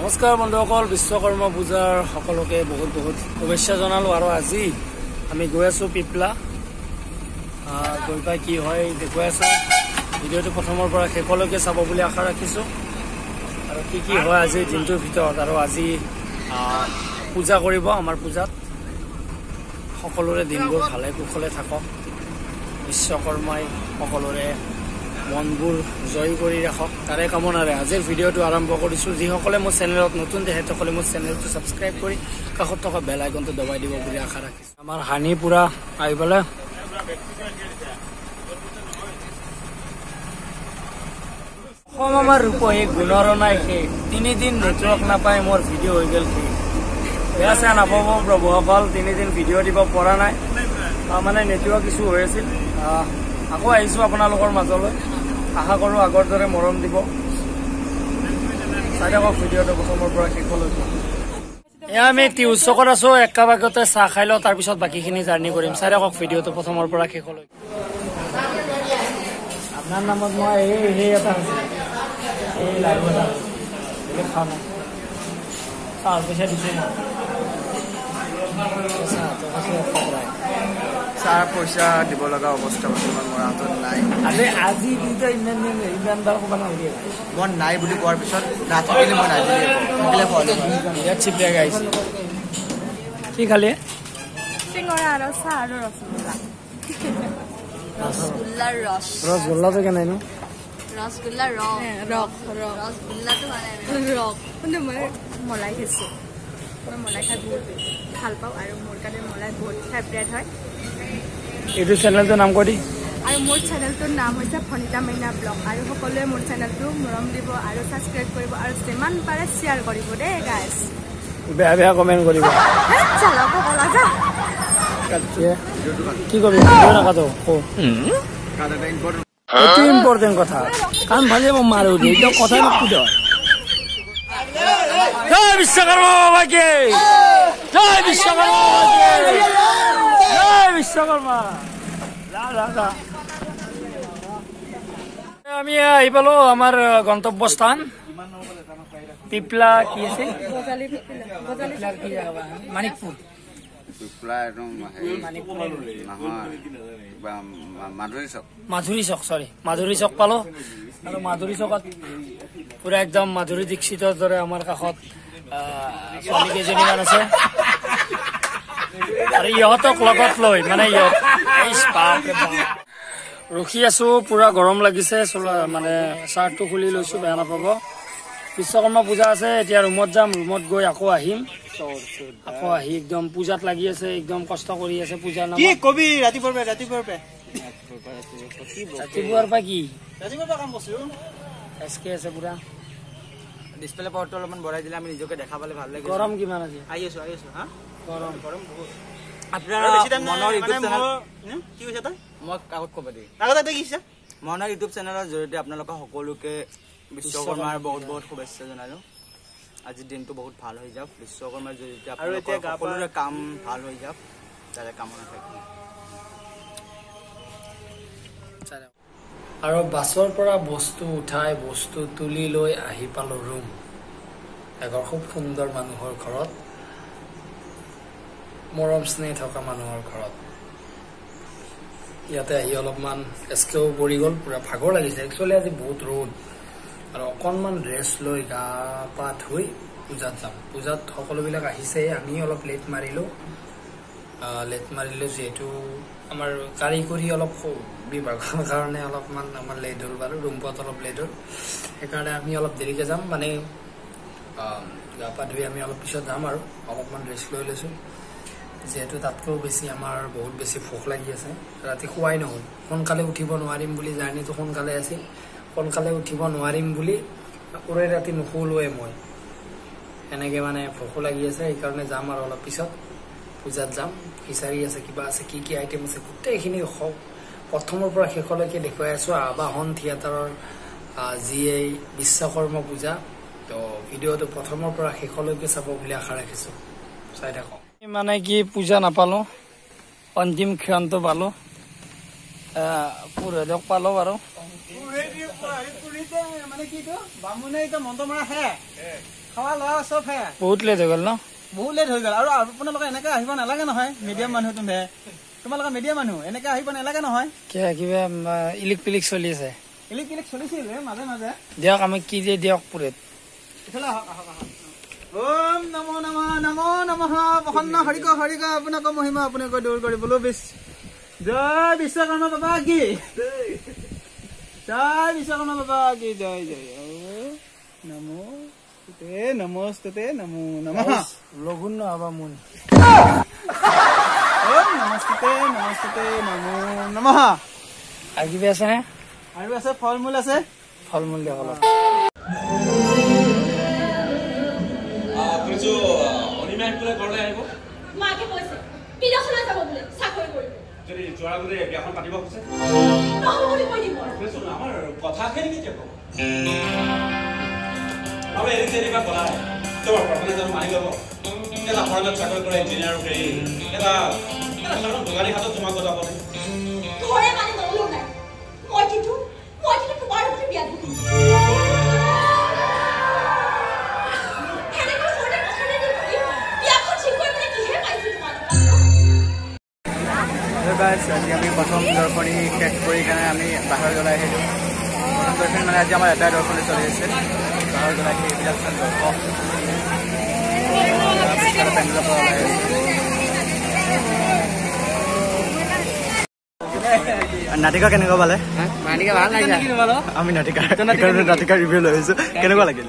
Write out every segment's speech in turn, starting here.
নমস্কাৰ বন্ধুসকল, বিশ্বকৰ্মা পূজাৰ সকলোকে বহুত বহুত শুভেচ্ছা জনালোঁ। আৰু আজি আমি গৈ আছোঁ পিপলা। গৈ পাই কি হয় দেখুৱাই আছোঁ। ভিডিঅ'টো প্ৰথমৰ পৰা শেষলৈকে চাব বুলি আশা ৰাখিছোঁ। আৰু কি কি হয় আজিৰ দিনটোৰ ভিতৰত, আৰু আজি পূজা কৰিব। আমাৰ পূজাত সকলোৰে দিনবোৰ ভালে কুশলে থাকক। বিশ্বকৰ্মাই সকলোৰে মনবোৰ জয় কৰি ৰাখক, তাৰে কামনাৰে আজিৰ ভিডিঅ'টো আৰম্ভ কৰিছোঁ। যিসকলে মোৰ চেনেলত নতুন তেখেতসকলে মোৰ চেনেলটো ছাবস্ক্ৰাইব কৰি কাষত থকা বেল আইকনটো দবাই দিব বুলি আশা ৰাখিছোঁ। আমাৰ হানি পুৰা আহি পেলাই অসম আমাৰ ৰূপহী গুণৰ নাই শেষ। 3 দিন নেটৱৰ্ক নাপায়, মোৰ ভিডিঅ' হৈ গ'ল শেষ। বেয়া চেয়া নাপাব প্ৰভুসকল, 3 দিন ভিডিঅ' দিব পৰা নাই, মানে নেটৱৰ্ক ইছ্যু হৈ আছিল। আকৌ আহিছোঁ আপোনালোকৰ মাজলৈ, আশা কৰোঁ আগৰ দৰে মৰম দিব। চাই থাকক ভিডিঅ'টো প্ৰথমৰ পৰা শেষলৈকে। এয়া আমি টিউজ চকত আছোঁ, একা বাগতে চাহ খাই লওঁ, তাৰপিছত বাকীখিনি জাৰ্ণি কৰিম। চাই থাকক ভিডিঅ'টো প্ৰথমৰ পৰা শেষলৈকে। আপোনাৰ নামত মই সেই এটা হৈছিল, এই লাড়ু এটা খাওঁ নাই, চাহ পইচা দিছোঁ মই। চাহ পইচা দিব লগা অৱস্থা বৰ্তমান মোৰ হাতত নাই। আজি ইমান বাৰ ক'ব নালাগে, মই নাই বুলি কোৱাৰ পিছত নাথাকিলে মই নাই বুলি ইয়াত চিপলিয়াই আহিছে। কি খালি? চিঙৰা আৰু চাহ আৰু ৰসগোল্লা। ৰসগোল্লাৰ ৰস, ৰসগোল্লাটো কেনে নো? ৰসগোল্লা ৰসগোল্লাটো মানে ৰস। কিন্তু মই মলাই খাইছোঁ, মই মলাই খাই বহুত ভাল পাওঁ, আৰু মোৰ কাৰণে মলাই বহুত ফেভৰেট হয়। এইটো চেনেলটোৰ নাম কৈ দি। আৰু মোৰ চেনেলটোৰ নাম হৈছে ভনিতা মাইনা ব্লগ। আৰু সকলোৱে মোৰ চেনেলটো মৰম দিব আৰু ছাবস্ক্ৰাইব কৰিব, আৰু যিমান পাৰে শ্বেয়াৰ কৰিব দেই গাইজ। বেয়া বেয়া কমেণ্ট কৰিব। কি কবি নাকাটো এইটো ইম্পৰ্টেণ্ট কথা, কাম ভালে মাৰো দে, এতিয়া কথাই নুসুধ। জয় বিশ্বকৰ্মা বাবাকে, জয় বিশ্বকৰ্মা বাবাকে, জয় বিশ্বকৰ্মা। আমি আহি পালো আমাৰ গন্তব্যস্থান পিপলা। কি আছে? মানিকপুৰ। মাধুৰী চক পালো। আৰু মাধুৰী চকত পুৰা একদম মাধুৰী দীক্ষিতৰ দৰে আমাৰ কাষত ছোৱালী কেইজনীমান আছে, আৰু ইহঁতক লগত লৈ মানে ৰখি আছো। পুৰা গৰম লাগিছে, মানে চাৰ্টটো খুলি লৈছো, বেয়া নাপাব। বিশ্বকৰ্মা পূজা আছে, এতিয়া ৰুমত যাম, ৰুমত গৈ আকৌ আহিম। আকৌ আহি একদম পূজাত লাগি আছে, একদম কষ্ট কৰি আছে পূজাৰ নামত। ৰাতিপুৱাৰ পৰা কি এছকে আছে পুৰা। ডিছপ্লে পাৱাৰটো অলপমান বঢ়াই দিলে আমি নিজকে দেখা পালে ভাল লাগে। গৰম কিমান আছে? আহি আছো হা, গৰম বহুত। আপোনাৰ মনৰ ইউটিউব চেনেল কি কৈছে তই? মই আগত ক'ব দিম, আগতে কি কৈছে? মনৰ ইউটিউব চেনেলৰ জৰিয়তে আপোনালোকক সকলোকে বিশ্বকৰ্মাৰ বহুত বহুত শুভেচ্ছা জনালো। আজিৰ দিনটো বহুত ভাল হৈ যাওক, বিশ্বকৰ্মাৰ জৰিয়তে আপোনালোকৰ সকলোৰে কাম ভাল হৈ যাওক, তাৰে কামনা থাকিল। আৰু বাছৰ পৰা বস্তু উঠাই বস্তু তুলি লৈ আহি পালো ৰুম, এঘৰ খুব সুন্দৰ মানুহৰ ঘৰত, মৰম স্নেহ থকা মানুহৰ ঘৰত। ইয়াতে আহি অলপমান এচকেও পৰি গ'ল, পুৰা ভাগৰ লাগিছে। একচুৱেলি আজি বহুত ৰ'দ, আৰু অকণমান ৰেষ্ট লৈ গা পা ধুই পূজাত যাম। পূজাত সকলোবিলাক আহিছে, আমি অলপ লেট মাৰিলোঁ যিহেতু আমাৰ কাৰিকৰী অলপ বিভাগৰ কাৰণে অলপমান আমাৰ লেট হ'ল বাৰু, ৰুম পোৱাত অলপ লেট হ'ল। সেইকাৰণে আমি অলপ দেৰিকৈ যাম, মানে গা পা ধুই আমি অলপ পিছত যাম, আৰু অলপমান ৰেষ্ট লৈ লৈছোঁ, যিহেতু তাতকৈও বেছি আমাৰ বহুত বেছি ভোক লাগি আছে। ৰাতি খোৱাই নহ'ল, সোনকালে উঠিব নোৱাৰিম বুলি, জাৰ্ণিটো সোনকালে আছিল, সোনকালে উঠিব নোৱাৰিম বুলি পুৰাই ৰাতি নুশুলোৱে মই। এনেকৈ মানে ভোকো লাগি আছে, সেইকাৰণে যাম আৰু অলপ পিছত পূজাত যাম। খিচাৰি আছে, কিবা আছে, কি কি আইটেম আছে গোটেইখিনি প্ৰথমৰ পৰা শেষলৈকে দেখুৱাই আছোঁ। আবাহন থিয়েটাৰৰ যি এই বিশ্বকৰ্মা পূজা, তো ভিডিঅ'টো প্ৰথমৰ পৰা শেষলৈকে চাব বুলি আশা ৰাখিছোঁ, চাই থাকক। মানে কি পূজা নাপালোঁ, অন্তিম ক্ষণটো পালোঁ, পুৰোহিতক পালোঁ বাৰু। মানে কি বামুণে এতিয়া মন্ত্ৰ মাৰা হে খাৱা ল'ৰা চব হে বহুত লেট হৈ গ'ল ন বহুত লেট হৈ গ'ল আৰু আপোনালোকে এনেকে আহিব নালাগে নহয় মিডিয়াম মানুহ তুমি তোমালোকে মিডিয়াম মানুহ এনেকে আহিব নালাগে নহয় কিবা ইলিক পিলিক চলি আছে ইলিক পিলিক চলিছিল মাজে মাজে দিয়ক আমি কি দিয়ে দিয়ক পুৰেত ওম নমো নমঃ নমো নমঃ প্ৰসন্ন হৰিক হৰিক আপোনাক মহিমা আপোনাক দূৰ কৰিবলৈ বিশ জয় বিশ্বকৰ্মা বাবা কি জয় বিশ্বকৰ্মা বাবা কি জয় জয় নমো নমস্তে নমো নমঃ লগুণ নহবা মুন ওম নমস্তে নমো নমঃ আৰু কিবা আছে নে আৰু আছে ফল মূল আছে ফল মূল দিয়ক অলপ जो অনিমাই কোলে ঘৰলে আহিব মাকে কৈছে বিদেশলৈ যাব বুলি চাকৰি কৰিব যদি জোৰা গুৰে বিয়াখন পাতিব কৈছে নহ'ব বুলি কৈ দিব শুন আমাৰ কথাখিনি কি ক'ব আমি এৰি যেনিবা বলাই তোমাৰ প্ৰথমে জানো মানি ল'ব এটা ফৰেনত চাকৰি কৰে ইঞ্জিনিয়াৰ কৰি এটা দোকানী হাতত তোমাক গজাব ঘৰে মানি নল'লেও নাই মই কিন্তু তোমাৰ লগতে বিয়া দিম আজি আমি প্ৰথম দৰ্শনী শেষ কৰি কেনে আমি বাহিৰত ওলাই আহিলোঁ প্ৰথম দৰ্শনী মানে আজি আমাৰ এটাই দৰ্শনী চলি আছে বাহিৰত ওলাই আহি এইবিলাক দৰ্শক পেণ্ডেলৰ পৰা ওলাই আহিছোঁ নাটিকা কেনেকুৱা পালে আমি নাটিকা ৰিভিউ লৈ আহিছোঁ কেনেকুৱা লাগিল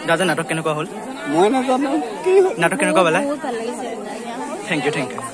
দাদা নাটক কেনেকুৱা হ'ল মই নাজানো নাটক কেনেকুৱা পালে থেংক ইউ